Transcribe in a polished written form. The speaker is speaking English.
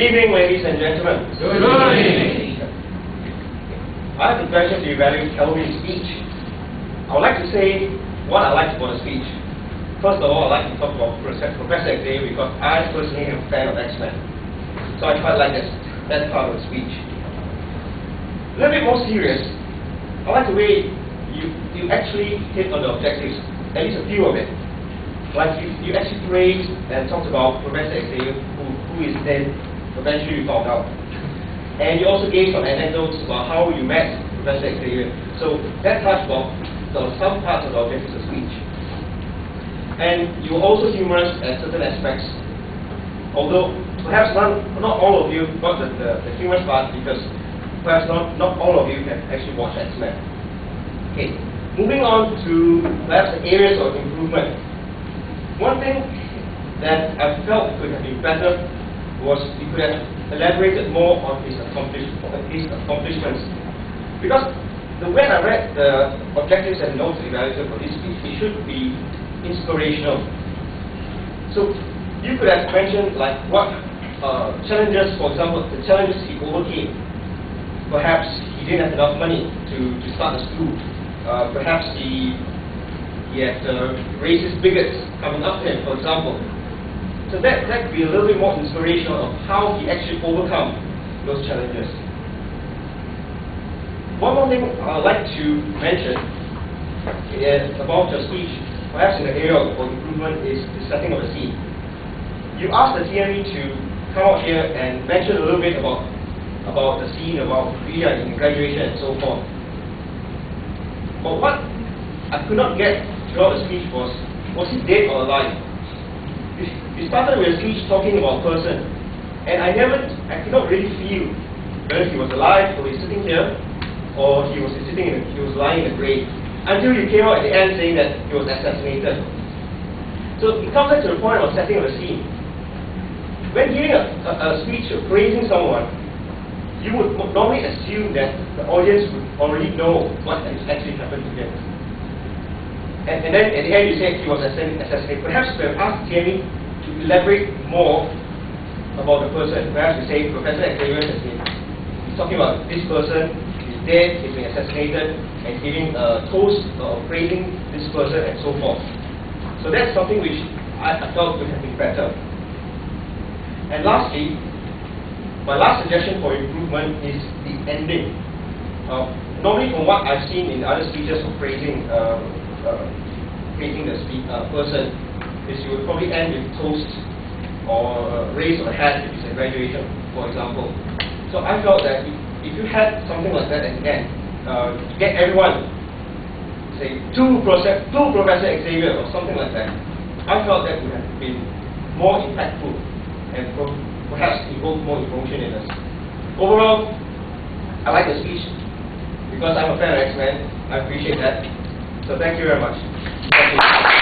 evening, ladies and gentlemen. Good evening. I have the pleasure to evaluate Kelvin's speech. I would like to say what I liked about the speech. First of all, I'd like to talk about Professor Xavier because I personally am a fan of X-Men. So I quite like that part of the speech. A little bit more serious, I like the way you actually hit on the objectives, at least a few of it. Like you actually praised and talked about Professor Xavier, who is then eventually found out. And you also gave some anecdotes about how you met Professor Xavier. So that touched on some parts of the objectives of speech. And you were also humorous at certain aspects, although perhaps not all of you got the humorous part because perhaps not all of you can actually watch X-Men. Okay, moving on to perhaps the areas of improvement. One thing that I felt could have been better was you could have elaborated more on his accomplishments. Because when I read the objectives and notes evaluated for this speech, it should be inspirational. So you could have mentioned like what challenges, for example, the challenges he overcame. Perhaps he didn't have enough money to start a school. Perhaps he had racist bigots coming up to him, for example. So that could be a little bit more inspirational of how he actually overcome those challenges. One more thing I'd like to mention is about your speech, perhaps in the area of improvement, is the setting of the scene. You asked the TME to come out here and mention a little bit about the scene, about in graduation and so forth. But what I could not get throughout the speech was he dead or alive? You started with a speech talking about a person, and I could not really feel whether he was alive or he's sitting here, or he was lying in the grave, until you came out at the end saying that he was assassinated. So it comes back to the point of setting of the scene. When giving a speech praising someone, you would normally assume that the audience would already know what actually happened to him. And then at the end you said he was assassinated. Perhaps you have asked Jamie to elaborate more about the person. Perhaps you say Professor Xavier has been talking about this person, he's dead, he's been assassinated, and giving a toast of praising this person and so forth. So that's something which I felt would have been better. And lastly, my last suggestion for improvement is the ending. Normally from what I've seen in other speeches of praising the person, is you would probably end with toast or raise of a hat if it's a graduation, for example. So I felt that if you had something like that at the end, to get everyone, say, to Professor Xavier or something like that, I felt that would have been more impactful and perhaps evoke more emotion in us. Overall, I like the speech because I'm a fan of X-Men. I appreciate that. So thank you very much. Thank you.